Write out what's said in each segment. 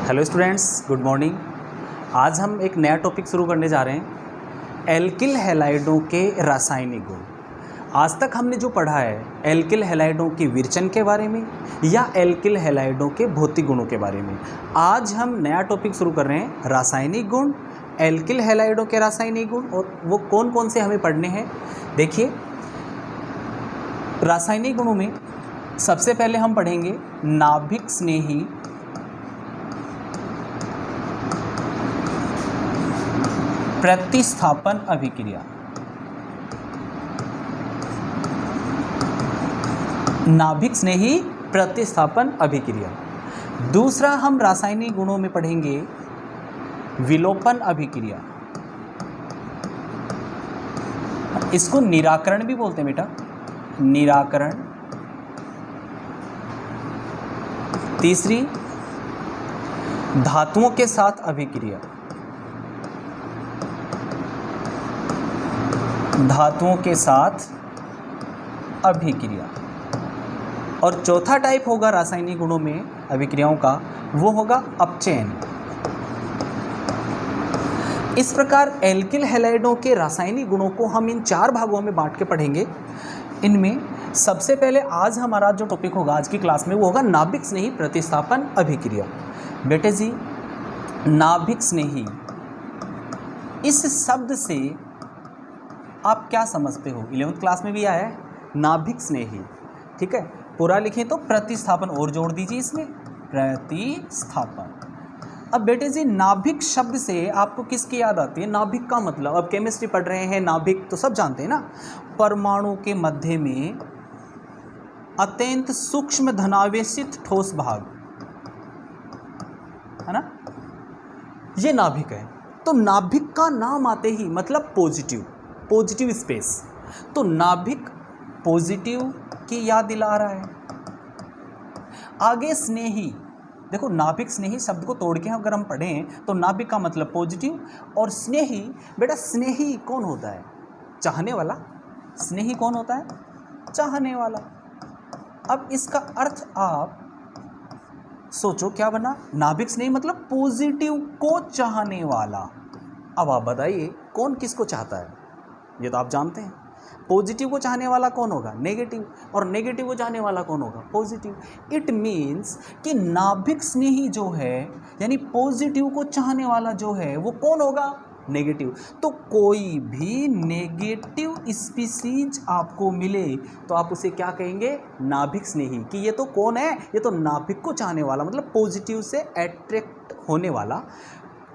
Hello students, good morning. आज हम एक नया टॉपिक शुरू करने जा रहे हैं, एल्किल हैलाइडों के रासायनिक गुण। आज तक हमने जो पढ़ा है एल्किल हैलाइडों की विरचन के बारे में या एल्किल हैलाइडों के भौतिक गुणों के बारे में। आज हम नया टॉपिक शुरू कर रहे हैं, रासायनिक गुण, एल्किल हैलाइडों के रासायनिक गुण, और वो कौन कौन से हमें पढ़ने हैं। देखिए, रासायनिक गुणों में सबसे पहले हम पढ़ेंगे नाभिक स्नेही प्रतिस्थापन अभिक्रिया। नाभिक स्नेही प्रतिस्थापन अभिक्रिया। दूसरा हम रासायनिक गुणों में पढ़ेंगे विलोपन अभिक्रिया। इसको निराकरण भी बोलते हैं बेटा, निराकरण। तीसरी धातुओं के साथ अभिक्रिया, धातुओं के साथ अभिक्रिया। और चौथा टाइप होगा रासायनिक गुणों में अभिक्रियाओं का, वो होगा अपचयन। इस प्रकार एल्किल हैलाइडों के रासायनिक गुणों को हम इन चार भागों में बांट के पढ़ेंगे। इनमें सबसे पहले आज हमारा जो टॉपिक होगा आज की क्लास में वो होगा नाभिक स्नेही प्रतिस्थापन अभिक्रिया। बेटे जी, नाभिक स्नेही इस शब्द से आप क्या समझते हो? 11वीं क्लास में भी आया है नाभिक स्नेही, ठीक है। पूरा लिखें तो प्रतिस्थापन और जोड़ दीजिए इसमें, प्रतिस्थापन। अब बेटे जी, नाभिक शब्द से आपको किसकी याद आती है? नाभिक का मतलब, अब केमिस्ट्री पढ़ रहे हैं, नाभिक तो सब जानते हैं ना, परमाणु के मध्य में अत्यंत सूक्ष्म धनावेशित ठोस भाग, है ना, ये नाभिक है। तो नाभिक का नाम आते ही मतलब पॉजिटिव, पॉजिटिव स्पेस, तो नाभिक पॉजिटिव की याद दिला रहा है। आगे स्नेही, देखो नाभिक स्नेही शब्द को तोड़ के अगर हम पढ़ें तो नाभिक का मतलब पॉजिटिव, और स्नेही, बेटा स्नेही कौन होता है? चाहने वाला। स्नेही कौन होता है? चाहने वाला। अब इसका अर्थ आप सोचो क्या बना? नाभिक स्नेही मतलब पॉजिटिव को चाहने वाला। अब आप बताइए कौन किसको चाहता है? ये तो आप जानते हैं। पॉजिटिव को चाहने वाला कौन होगा? नेगेटिव। और नेगेटिव को चाहने वाला कौन होगा? पॉजिटिव। इट मीन्स कि नाभिक स्नेही जो है, यानी पॉजिटिव को चाहने वाला जो है, वो कौन होगा? नेगेटिव। तो कोई भी नेगेटिव स्पीसीज आपको मिले तो आप उसे क्या कहेंगे? नाभिक स्नेही। कि ये तो कौन है? ये तो नाभिक को चाहने वाला, मतलब पॉजिटिव से अट्रैक्ट होने वाला,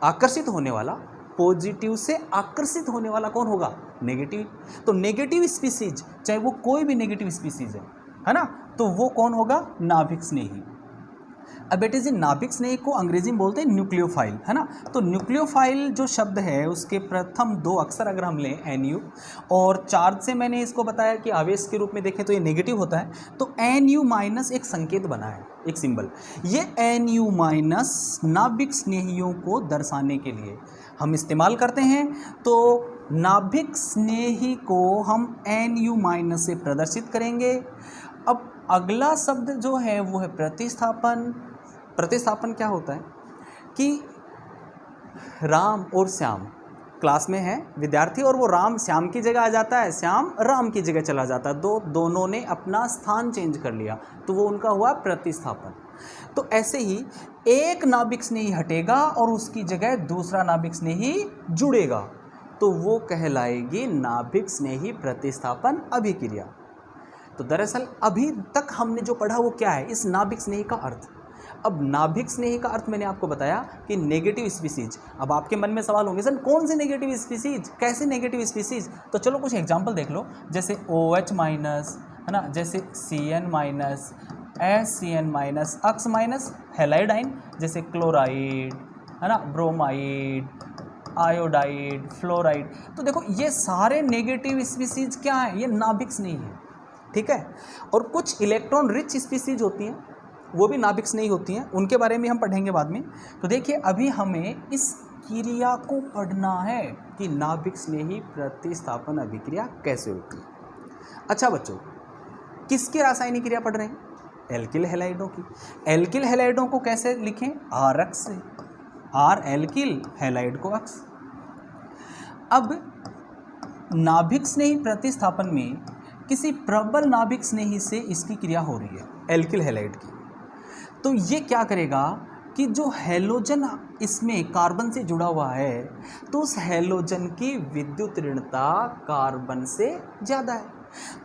आकर्षित होने वाला। पॉजिटिव से आकर्षित होने वाला कौन होगा? नेगेटिव। तो नेगेटिव स्पीसीज, चाहे वो कोई भी नेगेटिव स्पीसीज है ना, तो वो कौन होगा? नाभिक स्नेही। अब बेटे जी, नाभिक स्नेही को अंग्रेजी में बोलते हैं न्यूक्लियोफाइल, है ना। तो न्यूक्लियोफाइल जो शब्द है उसके प्रथम दो अक्षर अगर हम लें NU, और चार्ज से मैंने इसको बताया कि आवेश के रूप में देखें तो ये नेगेटिव होता है, तो NU माइनस एक संकेत बना है, एक सिंबल। ये NU माइनस नाभिक स्नेहियों को दर्शाने के लिए हम इस्तेमाल करते हैं। तो नाभिक स्नेही को हम NU माइनस से प्रदर्शित करेंगे। अब अगला शब्द जो है वो है प्रतिस्थापन। प्रतिस्थापन क्या होता है कि राम और श्याम क्लास में है विद्यार्थी, और वो राम श्याम की जगह आ जाता है, श्याम राम की जगह चला जाता है, दोनों ने अपना स्थान चेंज कर लिया, तो वो उनका हुआ प्रतिस्थापन। तो ऐसे ही एक नाभिक स्नेही हटेगा और उसकी जगह दूसरा नाभिक स्नेही जुड़ेगा, तो वो कहलाएगी नाभिक स्नेही प्रतिस्थापन अभिक्रिया। तो दरअसल अभी तक हमने जो पढ़ा वो क्या है? इस नाभिक स्नेही का अर्थ। अब नाभिक स्नेही का अर्थ मैंने आपको बताया कि नेगेटिव स्पीसीज। अब आपके मन में सवाल होंगे, सर कौन से नेगेटिव स्पीसीज, कैसे नेगेटिव स्पीसीज? तो चलो कुछ एग्जांपल देख लो, जैसे OH माइनस, है ना, जैसे CN माइनस, SCN माइनस, अक्स माइनस, हैलाइडाइन, जैसे क्लोराइड, है ना, ब्रोमाइड, आयोडाइड, फ्लोराइड। तो देखो ये सारे नेगेटिव स्पीसीज क्या हैं? ये नाभिक स्नेही है, ठीक है। और कुछ इलेक्ट्रॉन रिच स्पीसीज होती हैं, वो भी नाभिक स्नेही होती हैं, उनके बारे में हम पढ़ेंगे बाद में। तो देखिए अभी हमें इस क्रिया को पढ़ना है कि नाभिक स्नेही प्रतिस्थापन अभिक्रिया कैसे होती है। अच्छा बच्चों, किसकी रासायनिक क्रिया पढ़ रहे हैं? एल्किल हैलाइडों की। एल्किल हैलाइडों को कैसे लिखें? आर अक्स से, आर एल्किल हैलाइड को अक्स। अब नाभिक स्नेही प्रतिस्थापन में किसी प्रबल नाभिक स्नेही से इसकी क्रिया हो रही है एल्किल हैलाइड की। तो ये क्या करेगा कि जो हैलोजन इसमें कार्बन से जुड़ा हुआ है तो उस हैलोजन की विद्युत ऋणता कार्बन से ज़्यादा है।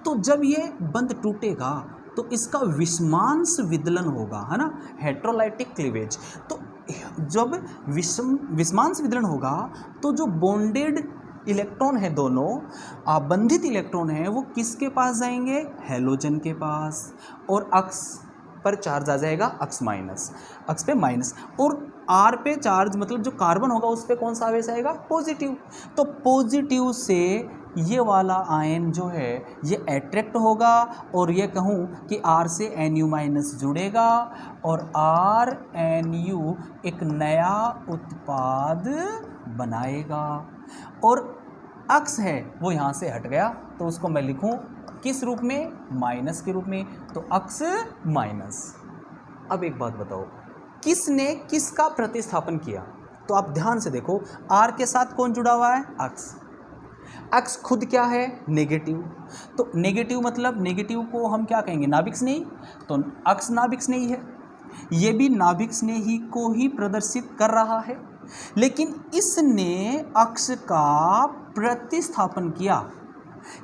तो जब ये बंध टूटेगा तो इसका विषमांश विदलन होगा, है ना, हेट्रोलाइटिक क्लीवेज। तो जब विषमांश विदलन होगा तो जो बॉन्डेड इलेक्ट्रॉन है, दोनों आबंधित इलेक्ट्रॉन है, वो किसके पास जाएंगे? हैलोजन के पास। और अक्स पर चार्ज आ जाएगा अक्स माइनस, अक्स पे माइनस, और आर पे चार्ज मतलब जो कार्बन होगा उस पे कौन सा आवेश आएगा? पॉजिटिव। तो पॉजिटिव से ये वाला आयन जो है ये अट्रैक्ट होगा और ये कहूँ कि आर से एन माइनस जुड़ेगा और आर एन यू एक नया उत्पाद बनाएगा। और अक्स है वो यहाँ से हट गया तो उसको मैं लिखूँ किस रूप में? माइनस के रूप में। तो अक्स माइनस। अब एक बात बताओ, किसने किसका प्रतिस्थापन किया? तो आप ध्यान से देखो, आर के साथ कौन जुड़ा हुआ है? अक्स। अक्स खुद क्या है? नेगेटिव। तो नेगेटिव मतलब नेगेटिव को हम क्या कहेंगे? नाभिक स्नेही। तो अक्स नाभिक स्नेही है, ये भी नाभिक स्नेही को ही प्रदर्शित कर रहा है, लेकिन इसने अक्स का प्रतिस्थापन किया,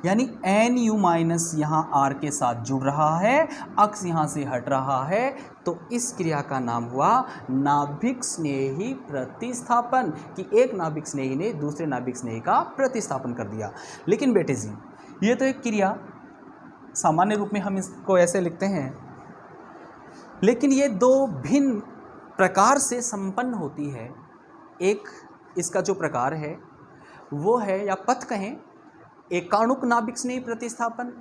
यानी एन यू माइनस यहाँ आर के साथ जुड़ रहा है, अक्स यहाँ से हट रहा है। तो इस क्रिया का नाम हुआ नाभिक स्नेही प्रतिस्थापन, कि एक नाभिक स्नेही ने दूसरे नाभिक स्नेही का प्रतिस्थापन कर दिया। लेकिन बेटे जी, ये तो एक क्रिया सामान्य रूप में हम इसको ऐसे लिखते हैं, लेकिन ये दो भिन्न प्रकार से संपन्न होती है। एक इसका जो प्रकार है वो है, या पथ कहें, एकाणुक नाभिक स्नेही प्रतिस्थापन,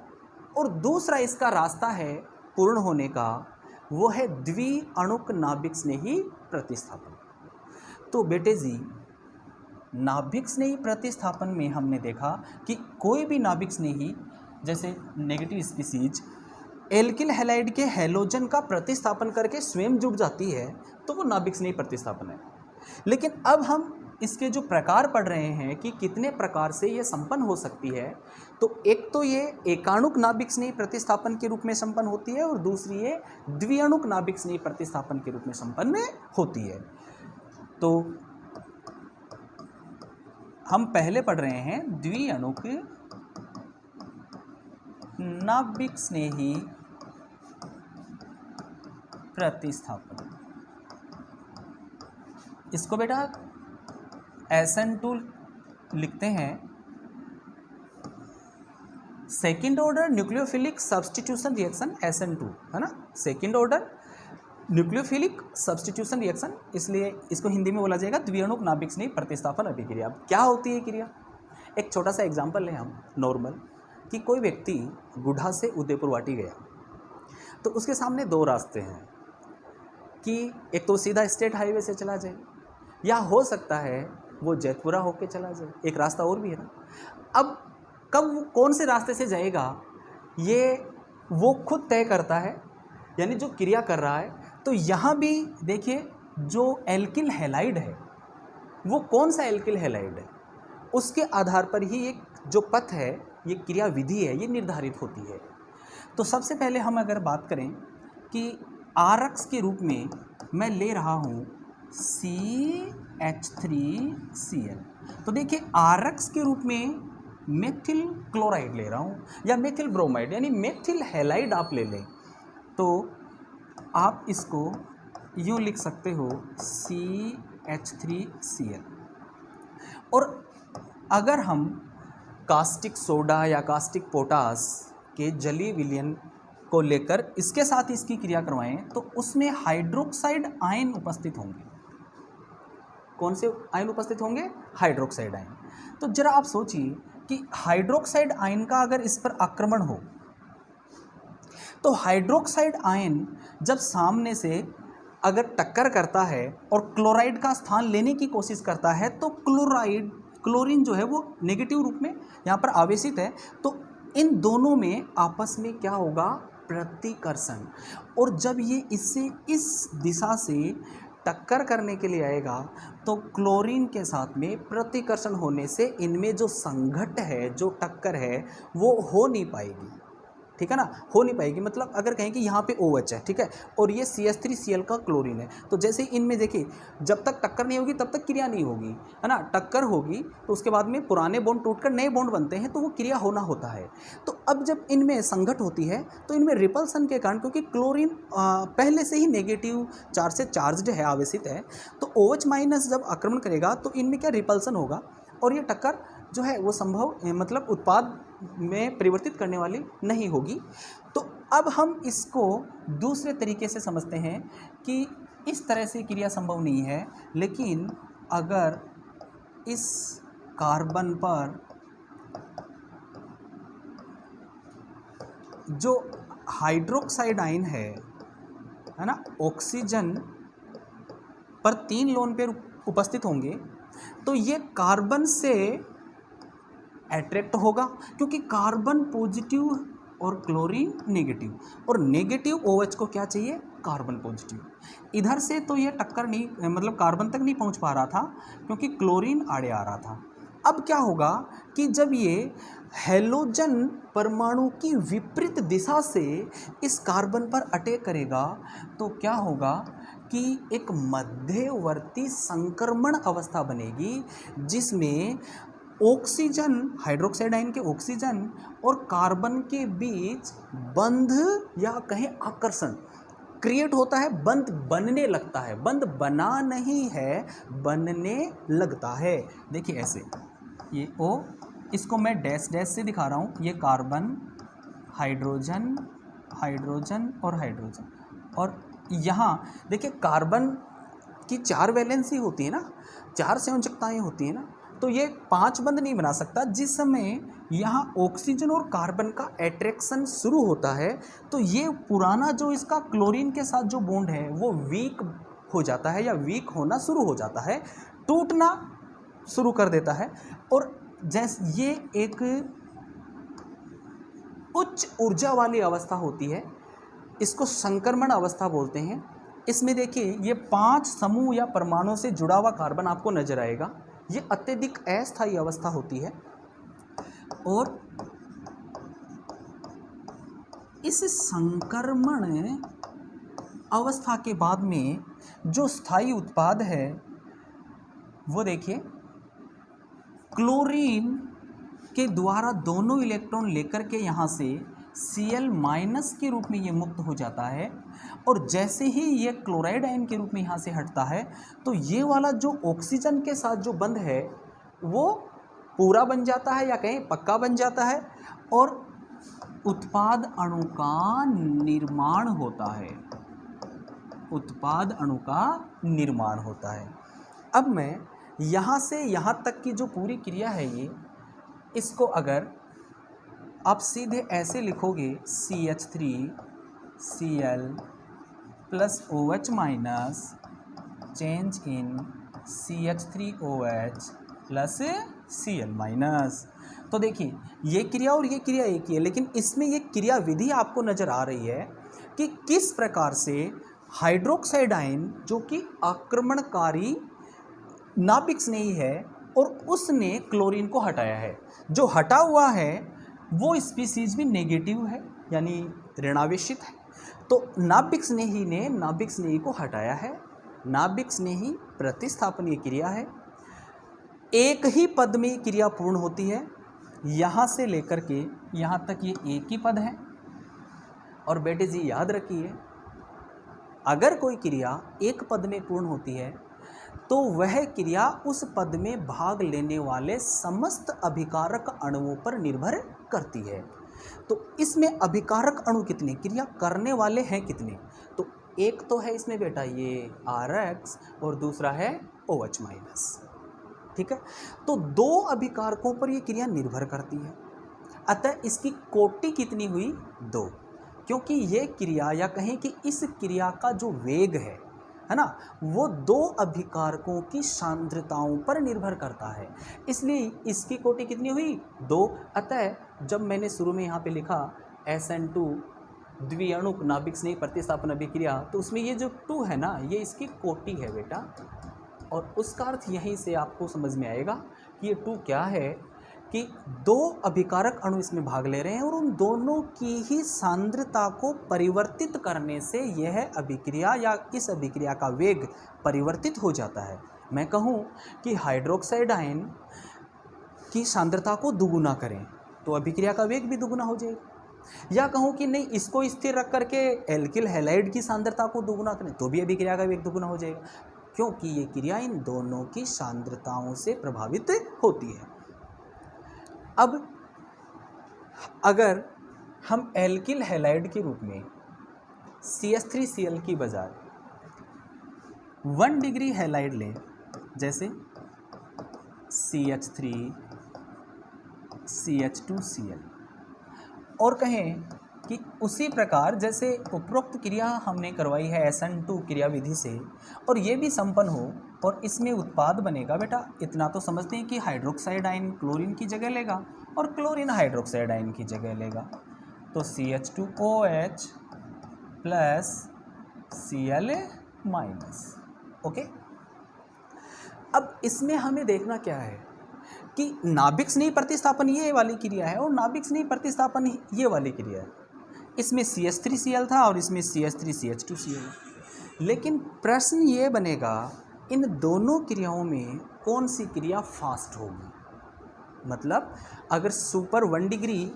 और दूसरा इसका रास्ता है पूर्ण होने का, वो है द्विअणुक नाभिक स्नेही प्रतिस्थापन। तो बेटे जी, नाभिक स्नेही प्रतिस्थापन में हमने देखा कि कोई भी नाभिक स्नेही, जैसे नेगेटिव स्पीसीज एल्किल हैलाइड के हैलोजन का प्रतिस्थापन करके स्वयं जुड़ जाती है तो वो नाभिक स्नेही प्रतिस्थापन है। लेकिन अब हम इसके जो प्रकार पढ़ रहे हैं कि कितने प्रकार से ये संपन्न हो सकती है, तो एक तो ये एकाणुक नाभिक स्नेही प्रतिस्थापन के रूप में संपन्न होती है और दूसरी ये द्विअणुक नाभिक स्नेही प्रतिस्थापन के रूप में संपन्न होती है। तो हम पहले पढ़ रहे हैं द्विअणुक नाभिक स्नेही प्रतिस्थापन। इसको बेटा SN2 लिखते हैं, second order nucleophilic substitution reaction, SN2, है ना, second order nucleophilic substitution reaction, इसलिए इसको हिंदी में बोला जाएगा द्विअणुक नाभिक स्नेही प्रतिस्थापन अभिक्रिया। अब क्या होती है क्रिया? एक छोटा सा एग्जाम्पल लें हम नॉर्मल, कि कोई व्यक्ति गुढ़ा से उदयपुर वाटी गया, तो उसके सामने दो रास्ते हैं कि एक तो सीधा स्टेट हाईवे से चला जाए, या हो सकता है वो जैतपुरा होके चला जाए, एक रास्ता और भी है ना। अब कब वो कौन से रास्ते से जाएगा ये वो खुद तय करता है, यानी जो क्रिया कर रहा है। तो यहाँ भी देखिए, जो एल्किल हैलाइड है वो कौन सा एल्किल हैलाइड है, उसके आधार पर ही एक जो पथ है, ये क्रिया विधि है, ये निर्धारित होती है। तो सबसे पहले हम अगर बात करें कि आरक्स के रूप में मैं ले रहा हूँ CH3Cl, तो देखिए आरक्स के रूप में मेथिल क्लोराइड ले रहा हूँ या मेथिल ब्रोमाइड, यानी मेथिल हैलाइड आप ले लें, तो आप इसको यूँ लिख सकते हो CH3Cl। और अगर हम कास्टिक सोडा या कास्टिक पोटास के जलीय विलयन को लेकर इसके साथ इसकी क्रिया करवाएं तो उसमें हाइड्रोक्साइड आयन उपस्थित होंगे। कौन से आयन उपस्थित होंगे? Hydroxide ion. तो जरा आप सोचिए कि हाइड्रोक्साइड आयन का अगर इस पर आक्रमण हो तो हाइड्रोक्साइड आयन जब सामने से अगर टक्कर करता है और क्लोराइड का स्थान लेने की कोशिश करता है तो क्लोरीन जो है वो नेगेटिव रूप में यहाँ पर आवेशित है, तो इन दोनों में आपस में क्या होगा? प्रतिकर्षण। और जब ये इससे इस दिशा से टक्कर करने के लिए आएगा तो क्लोरीन के साथ में प्रतिकर्षण होने से इनमें जो संघट है, जो टक्कर है, वो हो नहीं पाएगी। ठीक है ना, हो नहीं पाएगी। मतलब अगर कहें कि यहाँ पे OH है, ठीक है, और ये CH3Cl का क्लोरीन है, तो जैसे इनमें देखिए जब तक टक्कर नहीं होगी तब तक क्रिया नहीं होगी, है ना। टक्कर होगी तो उसके बाद में पुराने बॉन्ड टूटकर नए बॉन्ड बनते हैं, तो वो क्रिया होना होता है। तो अब जब इनमें संघट होती है तो इनमें रिपल्सन के कारण, क्योंकि क्लोरीन पहले से ही नेगेटिव चार्ज से चार्जड है, आवेशित है, तो OH माइनस जब आक्रमण करेगा तो इनमें क्या रिपल्सन होगा और ये टक्कर जो है वो संभव मतलब उत्पाद में परिवर्तित करने वाली नहीं होगी। तो अब हम इसको दूसरे तरीके से समझते हैं कि इस तरह से क्रिया संभव नहीं है, लेकिन अगर इस कार्बन पर जो हाइड्रोक्साइड आयन है ना, ऑक्सीजन पर 3 लोन पेयर उपस्थित होंगे, तो ये कार्बन से अट्रैक्ट होगा, क्योंकि कार्बन पॉजिटिव और क्लोरीन नेगेटिव, और नेगेटिव OH को क्या चाहिए, कार्बन पॉजिटिव। इधर से तो ये टक्कर नहीं, मतलब कार्बन तक नहीं पहुंच पा रहा था क्योंकि क्लोरीन आड़े आ रहा था। अब क्या होगा कि जब ये हैलोजन परमाणु की विपरीत दिशा से इस कार्बन पर अटैक करेगा तो क्या होगा कि एक मध्यवर्ती संक्रमण अवस्था बनेगी, जिसमें ऑक्सीजन, हाइड्रोक्साइड आयन के ऑक्सीजन और कार्बन के बीच बंध या कहें आकर्षण क्रिएट होता है, बंध बनने लगता है। बंध बना नहीं है, बनने लगता है। देखिए ऐसे, ये O, इसको मैं डैश डैश से दिखा रहा हूँ, ये कार्बन, हाइड्रोजन, हाइड्रोजन और हाइड्रोजन, और यहाँ देखिए कार्बन की 4 वैलेंसी होती है ना, 4 संयोजकताएँ होती हैं ना, तो ये 5 बंध नहीं बना सकता। जिस समय यहाँ ऑक्सीजन और कार्बन का अट्रैक्शन शुरू होता है तो ये पुराना जो इसका क्लोरीन के साथ जो बॉन्ड है वो वीक हो जाता है या वीक होना शुरू हो जाता है, टूटना शुरू कर देता है। और जैसे ये एक उच्च ऊर्जा वाली अवस्था होती है, इसको संक्रमण अवस्था बोलते हैं। इसमें देखिए ये 5 समूह या परमाणु से जुड़ा हुआ कार्बन आपको नजर आएगा। ये अत्यधिक अस्थायी अवस्था होती है, और इस संक्रमण अवस्था के बाद में जो स्थायी उत्पाद है वो देखिए क्लोरीन के द्वारा दोनों इलेक्ट्रॉन लेकर के यहाँ से Cl- के रूप में ये मुक्त हो जाता है, और जैसे ही ये क्लोराइड आयन के रूप में यहाँ से हटता है तो ये वाला जो ऑक्सीजन के साथ जो बंध है वो पूरा बन जाता है या कहीं पक्का बन जाता है, और उत्पाद अणु का निर्माण होता है। उत्पाद अणु का निर्माण होता है। अब मैं यहाँ से यहाँ तक की जो पूरी क्रिया है ये, इसको अगर आप सीधे ऐसे लिखोगे CH3Cl plus OH minus change in CH3OH plus Cl minus, तो देखिए ये क्रिया और ये क्रिया एक ही है, लेकिन इसमें ये क्रिया विधि आपको नज़र आ रही है कि किस प्रकार से हाइड्रोक्साइड आयन जो कि आक्रमणकारी नाभिक स्नेही है और उसने क्लोरीन को हटाया है। जो हटा हुआ है वो स्पीसीज भी नेगेटिव है यानी ऋणावेशित है, तो नाभिक स्नेही ने नाभिक स्नेही को हटाया है। नाभिक स्नेही प्रतिस्थापनीय क्रिया है, एक ही पद में क्रिया पूर्ण होती है। यहाँ से लेकर के यहाँ तक ये एक ही पद है। और बेटे जी याद रखिए, अगर कोई क्रिया एक पद में पूर्ण होती है तो वह क्रिया उस पद में भाग लेने वाले समस्त अभिकारक अणुओं पर निर्भर करती है। तो इसमें अभिकारक अणु कितने, क्रिया करने वाले हैं कितने, तो एक तो है इसमें बेटा ये RX और दूसरा है OH माइनस। ठीक है, तो 2 अभिकारकों पर ये क्रिया निर्भर करती है। अतः इसकी कोटि कितनी हुई, 2, क्योंकि ये क्रिया या कहें कि इस क्रिया का जो वेग है ना, वो 2 अभिकारकों की सांद्रताओं पर निर्भर करता है, इसलिए इसकी कोटि कितनी हुई, 2। अतः जब मैंने शुरू में यहाँ पे लिखा SN2 द्विअणुक नाभिक स्नेही प्रतिस्थापन अभिक्रिया, तो उसमें ये जो 2 है ना, ये इसकी कोटि है बेटा, और उसका अर्थ यहीं से आपको समझ में आएगा कि ये 2 क्या है, कि 2 अभिकारक अणु इसमें भाग ले रहे हैं और उन दोनों की ही सांद्रता को परिवर्तित करने से यह अभिक्रिया या इस अभिक्रिया का वेग परिवर्तित हो जाता है। मैं कहूँ कि हाइड्रोक्साइड आयन की सांद्रता को दुगुना करें तो अभिक्रिया का वेग भी दुगुना हो जाएगा, या कहूँ कि नहीं इसको स्थिर रख करके एल्किल हैलाइड की सांद्रता को दुगुना करें तो भी अभिक्रिया का वेग दुगुना हो जाएगा, क्योंकि ये क्रिया इन दोनों की सांद्रताओं से प्रभावित होती है। अब अगर हम एल्किल हैलाइड के रूप में CH3Cl की बजाय 1 डिग्री हैलाइड लें, जैसे CH3 CH2Cl, और कहें कि उसी प्रकार जैसे उपरोक्त क्रिया हमने करवाई है SN2 क्रिया विधि से, और ये भी संपन्न हो और इसमें उत्पाद बनेगा बेटा, इतना तो समझते हैं कि हाइड्रोक्साइड आयन क्लोरीन की जगह लेगा और क्लोरीन हाइड्रोक्साइड आयन की जगह लेगा, तो CH2OH plus Cl minus. Okay, अब इसमें हमें देखना क्या है कि नाभिक स्नेही प्रतिस्थापन ये वाली क्रिया है और नाभिक स्नेही प्रतिस्थापन ये वाली क्रिया है। इसमें CH3Cl था और इसमें CH3CH2Cl, लेकिन प्रश्न ये बनेगा इन दोनों क्रियाओं में कौन सी क्रिया फास्ट होगी। मतलब अगर सुपर 1 डिग्री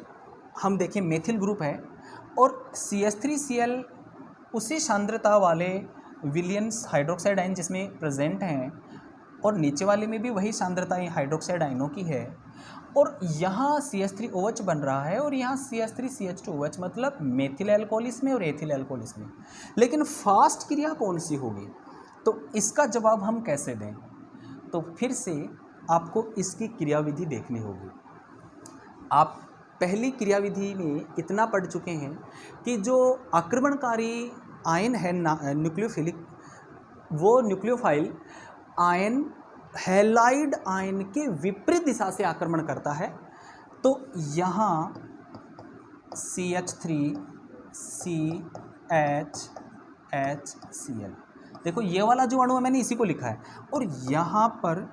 हम देखें मेथिल ग्रुप है और CH3Cl उसी सांद्रता वाले विलियंस हाइड्रोक्साइड आयन जिसमें प्रेजेंट हैं और नीचे वाले में भी वही सांद्रता हाइड्रोक्साइड आयनों की है, और यहाँ CH3OH बन रहा है और यहाँ CH3CH2OH, मतलब मेथिल एल्कोहल इसमें और एथिल एल्कोहल इसमें, लेकिन फास्ट क्रिया कौन सी होगी, तो इसका जवाब हम कैसे दें। तो फिर से आपको इसकी क्रियाविधि देखनी होगी। आप पहली क्रियाविधि में इतना पढ़ चुके हैं कि जो आक्रमणकारी आयन है न्यूक्लियोफिलिक, वो न्यूक्लियोफाइल आयन हैलाइड आयन के विपरीत दिशा से आक्रमण करता है, तो यहाँ CH3CHHCl, देखो ये वाला जो अणु है मैंने इसी को लिखा है, और यहाँ पर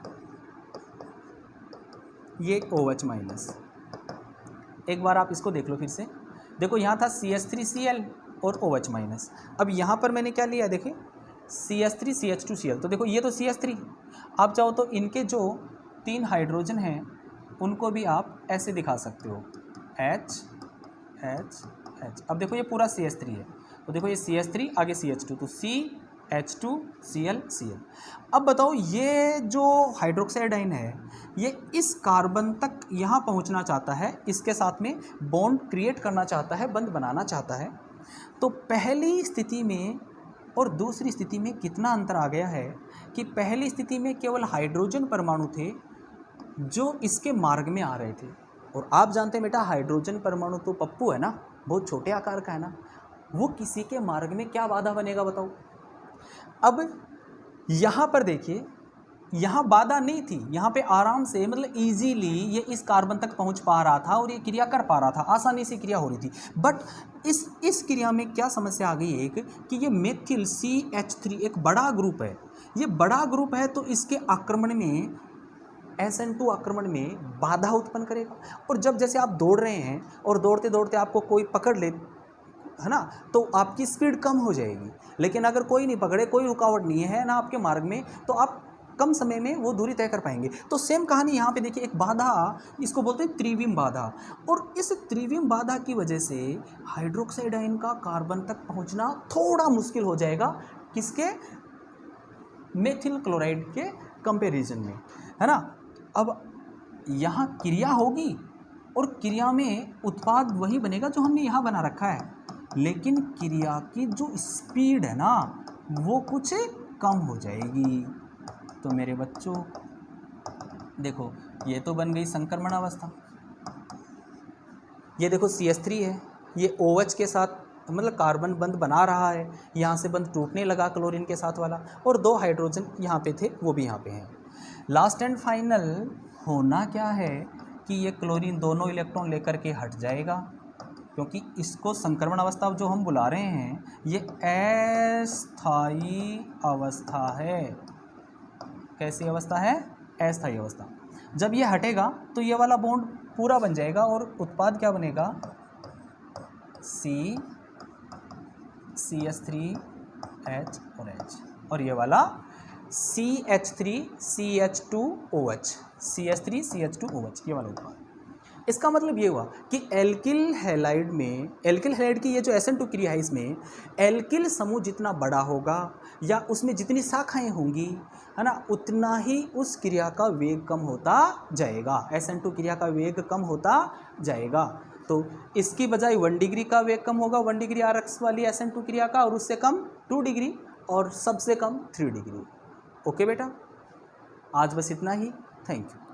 ये OH माइनस। एक बार आप इसको देख लो फिर से, देखो यहाँ था CH3Cl और OH माइनस, अब यहाँ पर मैंने क्या लिया, देखें CH3CH2Cl, तो देखो ये तो CH3, आप चाहो तो इनके जो 3 हाइड्रोजन हैं उनको भी आप ऐसे दिखा सकते हो, H H H। अब देखो ये पूरा CH3 है, तो देखो ये CH3 आगे CH2, तो CH2Cl Cl। अब बताओ ये जो हाइड्रोक्साइड आयन है ये इस कार्बन तक यहाँ पहुँचना चाहता है, इसके साथ में बॉन्ड क्रिएट करना चाहता है, बंध बनाना चाहता है, तो पहली स्थिति में और दूसरी स्थिति में कितना अंतर आ गया है कि पहली स्थिति में केवल हाइड्रोजन परमाणु थे जो इसके मार्ग में आ रहे थे, और आप जानते हैं बेटा हाइड्रोजन परमाणु तो पप्पू है ना, बहुत छोटे आकार का है ना, वो किसी के मार्ग में क्या बाधा बनेगा बताओ। अब यहाँ पर देखिए, यहाँ बाधा नहीं थी, यहाँ पे आराम से मतलब इजीली ये इस कार्बन तक पहुँच पा रहा था और ये क्रिया कर पा रहा था, आसानी से क्रिया हो रही थी। बट इस क्रिया में क्या समस्या आ गई एक कि ये मेथिल CH3 एक बड़ा ग्रुप है, ये बड़ा ग्रुप है तो इसके आक्रमण में SN2 आक्रमण में बाधा उत्पन्न करेगा, और जब जैसे आप दौड़ रहे हैं और दौड़ते दौड़ते आपको कोई पकड़ ले, है ना, तो आपकी स्पीड कम हो जाएगी, लेकिन अगर कोई नहीं पकड़े, कोई रुकावट नहीं है ना आपके मार्ग में, तो आप कम समय में वो दूरी तय कर पाएंगे। तो सेम कहानी यहाँ पे देखिए, एक बाधा, इसको बोलते हैं त्रिविम बाधा, और इस त्रिविम बाधा की वजह से हाइड्रोक्साइड आयन का कार्बन तक पहुँचना थोड़ा मुश्किल हो जाएगा, किसके, मेथिल क्लोराइड के कंपैरिजन में, है ना। अब यहाँ क्रिया होगी और क्रिया में उत्पाद वही बनेगा जो हमने यहाँ बना रखा है, लेकिन क्रिया की जो स्पीड है ना वो कुछ कम हो जाएगी। तो मेरे बच्चों देखो, ये तो बन गई संक्रमण अवस्था, ये देखो CH3 है, ये OH के साथ मतलब कार्बन बंध बना रहा है, यहाँ से बंध टूटने लगा क्लोरीन के साथ वाला, और 2 हाइड्रोजन यहाँ पे थे वो भी यहाँ पे हैं। लास्ट एंड फाइनल होना क्या है कि ये क्लोरीन दोनों इलेक्ट्रॉन लेकर के हट जाएगा, क्योंकि इसको संक्रमण अवस्था जो हम बुला रहे हैं ये अस्थायी अवस्था है। कैसी अवस्था है? अस्थायी अवस्था। जब ये हटेगा तो ये वाला बॉन्ड पूरा बन जाएगा और उत्पाद क्या बनेगा? CH3H और H, और ये वाला CH3CH2OH, CH3CH2OH, ये वाला उत्पाद। इसका मतलब ये हुआ कि एल्किल हैलाइड में, एल्किल हैलाइड की ये जो SN2 क्रिया है, इसमें एल्किल समूह जितना बड़ा होगा या उसमें जितनी शाखाएं होंगी, है ना, उतना ही उस क्रिया का वेग कम होता जाएगा। SN2 क्रिया का वेग कम होता जाएगा। तो इसकी बजाय 1 डिग्री का वेग कम होगा, 1 डिग्री RX वाली SN2 क्रिया का, और उससे कम 2 डिग्री, और सबसे कम 3 डिग्री। ओके बेटा, आज बस इतना ही। Thank you.